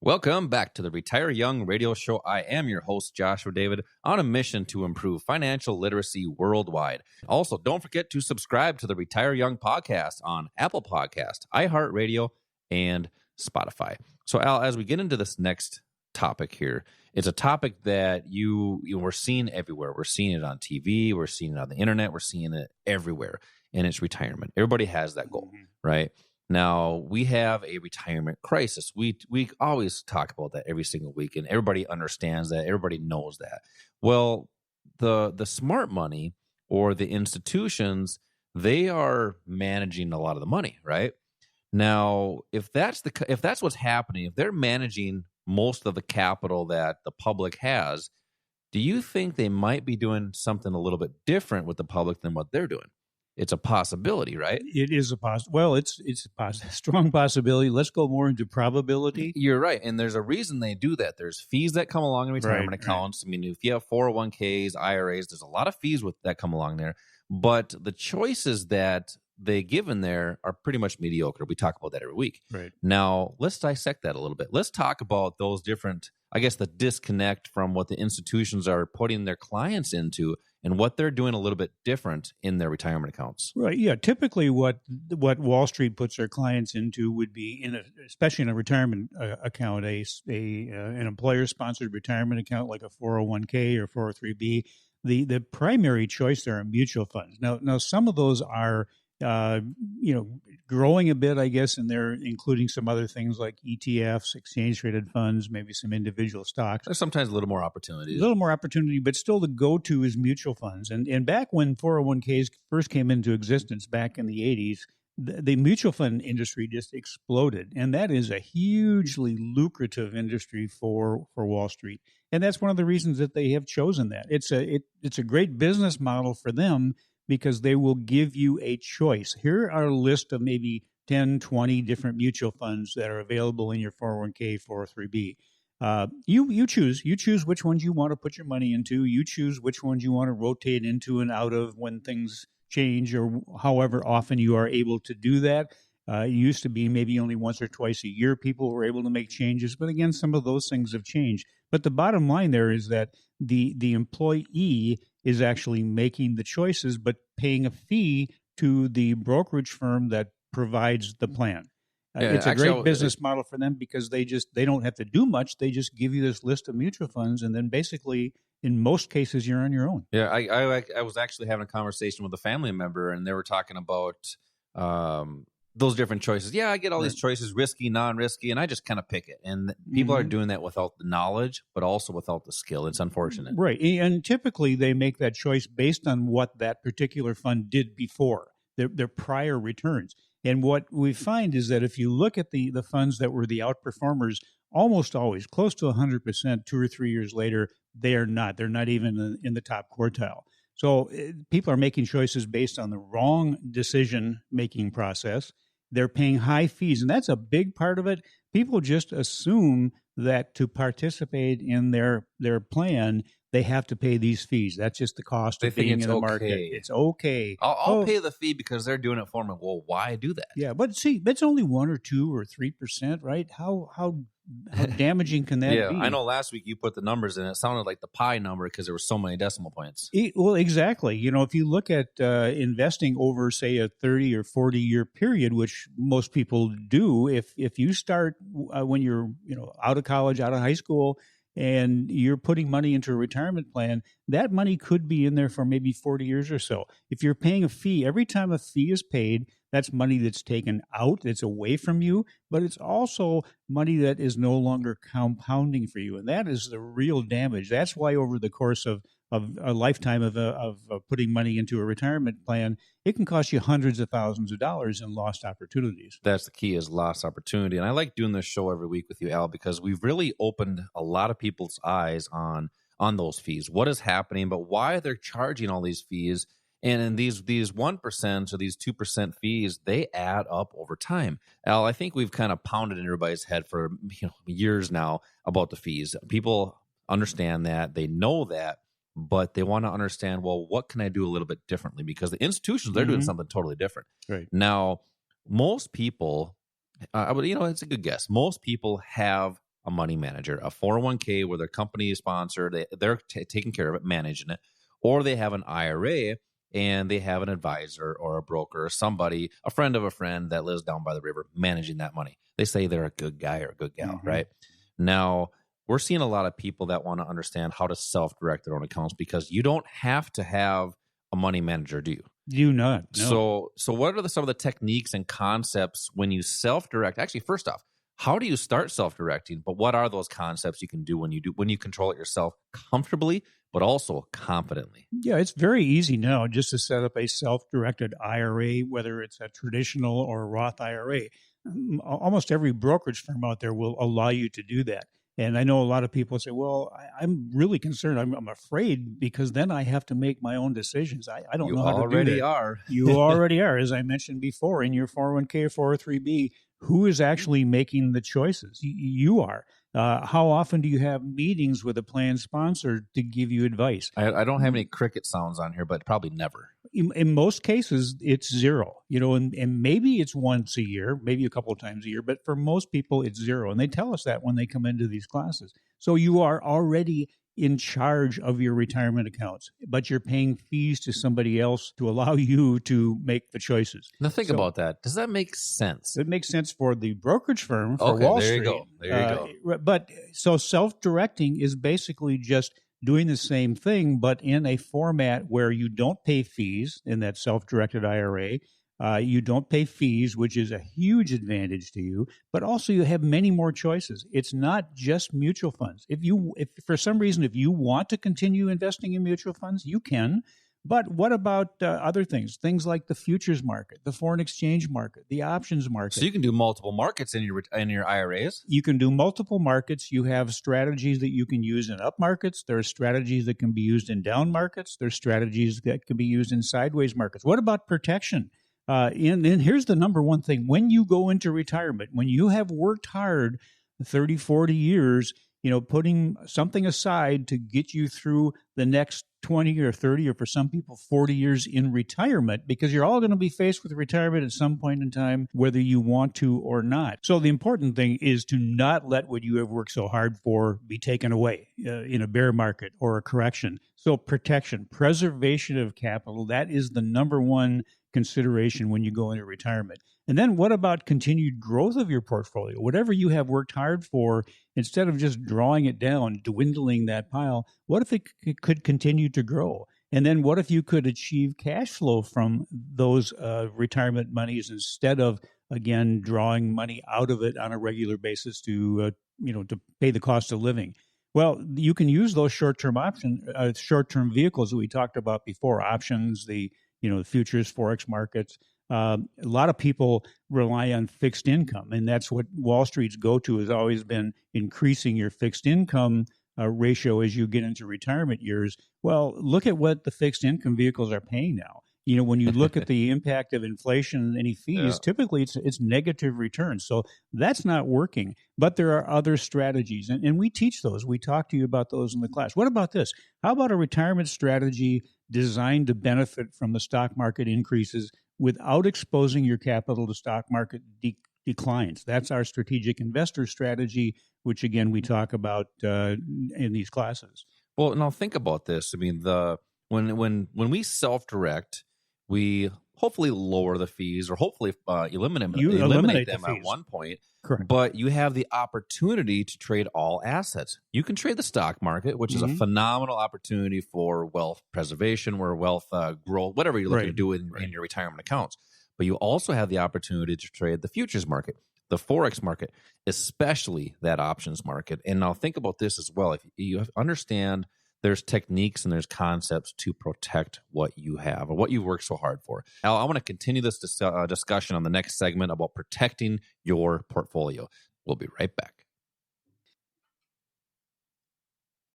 Welcome back to the Retire Young radio show. I am your host, Joshua David, on a mission to improve financial literacy worldwide. Also, don't forget to subscribe to the Retire Young podcast on Apple Podcast, iHeartRadio, and Spotify. So, Al, as we get into this next topic here, it's a topic that we're seeing everywhere. We're seeing it on TV, we're seeing it on the internet, we're seeing it everywhere, and it's retirement. Everybody has that goal, right? Now, we have a retirement crisis. We always talk about that every single week, and everybody understands that. Everybody knows that. Well, the smart money or the institutions, they are managing a lot of the money, right? Now, if that's what's happening, if they're managing most of the capital that the public has, do you think they might be doing something a little bit different with the public than what they're doing? It's a possibility, right? It is a well, it's a strong possibility. Let's go more into probability. You're right, and there's a reason they do that. There's fees that come along in retirement accounts. Right. I mean, if you have 401ks, IRAs, there's a lot of fees that come along there. But the choices that they give in there are pretty much mediocre. We talk about that every week. Right. Now, let's dissect that a little bit. Let's talk about those different, I guess, the disconnect from what the institutions are putting their clients into and what they're doing a little bit different in their retirement accounts. Right. Yeah. Typically, what Wall Street puts their clients into would be especially in a retirement account, an employer-sponsored retirement account like a 401k or 403b. The primary choice there are mutual funds. Now some of those are growing a bit, I guess, and they're including some other things like ETFs, exchange-traded funds, maybe some individual stocks. There's sometimes a little more opportunity. A little more opportunity, but still the go-to is mutual funds. And back when 401ks first came into existence back in the 80s, the mutual fund industry just exploded. And that is a hugely lucrative industry for Wall Street. And that's one of the reasons that they have chosen that. It's a great business model for them, because they will give you a choice. Here are a list of maybe 10, 20 different mutual funds that are available in your 401k, 403b. You choose which ones you want to put your money into. You choose which ones you want to rotate into and out of when things change, or however often you are able to do that. It used to be maybe only once or twice a year people were able to make changes. But again, some of those things have changed. But the bottom line there is that the employee is actually making the choices, but paying a fee to the brokerage firm that provides the plan. It's a great business model for them, because they don't have to do much. They just give you this list of mutual funds, and then basically, in most cases, you're on your own. Yeah, I was actually having a conversation with a family member, and they were talking about those different choices. Yeah, I get all these choices, risky, non-risky, and I just kind of pick it. And people are doing that without the knowledge, but also without the skill. It's unfortunate. Right. And typically they make that choice based on what that particular fund did before, their prior returns. And what we find is that if you look at the funds that were the outperformers, almost always, close to 100%, 2 or 3 years later, they're not. They're not even in the top quartile. So people are making choices based on the wrong decision-making process. They're paying high fees, and that's a big part of it. People just assume that to participate in their plan, they have to pay these fees. That's just the cost of being in the market. It's okay. I'll pay the fee because they're doing it for me. Well, why do that? Yeah, but see, that's only 1 or 2 or 3%, right? How damaging can that be? Yeah, I know last week you put the numbers in. It sounded like the pi number because there were so many decimal points. Well, exactly. If you look at investing over, say, a 30 or 40-year period, which most people do, if you start when you're out of college, out of high school, and you're putting money into a retirement plan, that money could be in there for maybe 40 years or so. If you're paying a fee, every time a fee is paid, that's money that's taken out, that's away from you, but it's also money that is no longer compounding for you. And that is the real damage. That's why over the course of a lifetime of putting money into a retirement plan, it can cost you hundreds of thousands of dollars in lost opportunities. That's the key, is lost opportunity. And I like doing this show every week with you, Al, because we've really opened a lot of people's eyes on those fees, what is happening, but why they're charging all these fees. And in these 1% or these 2% fees, they add up over time. Al, I think we've kind of pounded in everybody's head for years now about the fees. People understand that, they know that, but they want to understand, well, what can I do a little bit differently? Because the institutions, they're doing something totally different. Right. Now, most people, it's a good guess. Most people have a money manager, a 401k where their company is sponsored, they're taking care of it, managing it, or they have an IRA and they have an advisor or a broker or somebody, a friend of a friend that lives down by the river managing that money. They say they're a good guy or a good gal, right? Now, we're seeing a lot of people that want to understand how to self-direct their own accounts because you don't have to have a money manager, do you? Do not. No. So what are some of the techniques and concepts when you self-direct? Actually, first off, how do you start self-directing? But what are those concepts you can do when you control it yourself comfortably, but also confidently? Yeah, it's very easy now just to set up a self-directed IRA, whether it's a traditional or a Roth IRA. Almost every brokerage firm out there will allow you to do that. And I know a lot of people say, well, I'm really concerned. I'm afraid because then I have to make my own decisions. I don't know how to do that. You already are. You already are. As I mentioned before, in your 401k or 403b, who is actually making the choices? You are. How often do you have meetings with a plan sponsor to give you advice? I don't have any cricket sounds on here, but probably never. In most cases, it's zero, and maybe it's once a year, maybe a couple of times a year, but for most people, it's zero. And they tell us that when they come into these classes. So you are already in charge of your retirement accounts, but you're paying fees to somebody else to allow you to make the choices. Now think about that. Does that make sense? It makes sense for the brokerage firm, for Wall Street. There you go. But so self-directing is basically just doing the same thing, but in a format where you don't pay fees in that self-directed IRA. You don't pay fees, which is a huge advantage to you, but also you have many more choices. It's not just mutual funds. If for some reason, if you want to continue investing in mutual funds, you can. But what about other things? Things like the futures market, the foreign exchange market, the options market. So you can do multiple markets in your IRAs? You can do multiple markets. You have strategies that you can use in up markets. There are strategies that can be used in down markets. There's strategies that can be used in sideways markets. What about protection? And here's the number one thing. When you go into retirement, when you have worked hard 30, 40 years, putting something aside to get you through the next 20 or 30 or for some people 40 years in retirement, because you're all going to be faced with retirement at some point in time, whether you want to or not. So the important thing is to not let what you have worked so hard for be taken away in a bear market or a correction. So protection, preservation of capital, that is the number one consideration when you go into retirement. And then what about continued growth of your portfolio? Whatever you have worked hard for, instead of just drawing it down, dwindling that pile, what if it could continue to grow? And then what if you could achieve cash flow from those retirement monies instead of, again, drawing money out of it on a regular basis to pay the cost of living? Well, you can use those short-term vehicles that we talked about before, options, the futures, forex markets. A lot of people rely on fixed income, and that's what Wall Street's go-to has always been, increasing your fixed income ratio as you get into retirement years. Well, look at what the fixed income vehicles are paying now. When you look at the impact of inflation and any fees, typically it's negative returns. So that's not working. But there are other strategies, and we teach those. We talk to you about those in the class. What about this? How about a retirement strategy designed to benefit from the stock market increases without exposing your capital to stock market declines? That's our strategic investor strategy, which, again, we talk about in these classes. Well, now think about this. I mean, when we self-direct, we hopefully lower the fees or hopefully eliminate them at one point. Correct. But you have the opportunity to trade all assets. You can trade the stock market, which is a phenomenal opportunity for wealth preservation, where wealth growth, whatever you're looking to do in your retirement accounts. But you also have the opportunity to trade the futures market, the forex market, especially that options market. And now think about this as well. If you understand, there's techniques and there's concepts to protect what you have or what you worked so hard for. Al, I want to continue this discussion on the next segment about protecting your portfolio. We'll be right back.